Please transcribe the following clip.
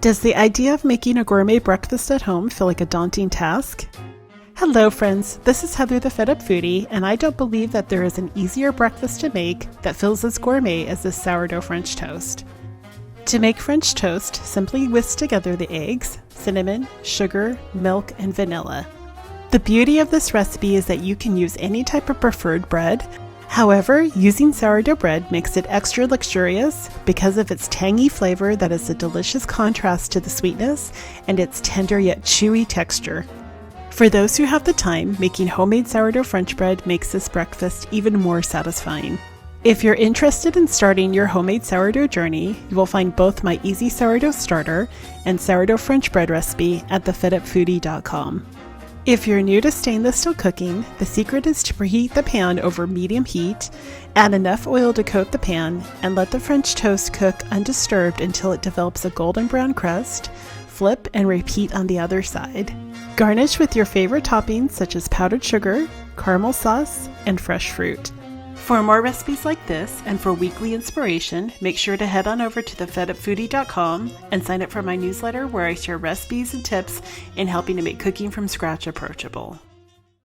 Does the idea of making a gourmet breakfast at home feel like a daunting task? Hello friends, this is Heather the Fed Up Foodie, and I don't believe that there is an easier breakfast to make that feels as gourmet as this sourdough French toast. To make French toast, simply whisk together the eggs, cinnamon, sugar, milk, and vanilla. The beauty of this recipe is that you can use any type of preferred bread. However, using sourdough bread makes it extra luxurious because of its tangy flavor that is a delicious contrast to the sweetness and its tender yet chewy texture. For those who have the time, making homemade sourdough French bread makes this breakfast even more satisfying. If you're interested in starting your homemade sourdough journey, you will find both my easy sourdough starter and sourdough French bread recipe at thefedupfoodie.com. If you're new to stainless steel cooking, the secret is to preheat the pan over medium heat, add enough oil to coat the pan, and let the French toast cook undisturbed until it develops a golden brown crust. Flip and repeat on the other side. Garnish with your favorite toppings such as powdered sugar, caramel sauce, and fresh fruit. For more recipes like this and for weekly inspiration, make sure to head on over to thefedupfoodie.com and sign up for my newsletter where I share recipes and tips in helping to make cooking from scratch approachable.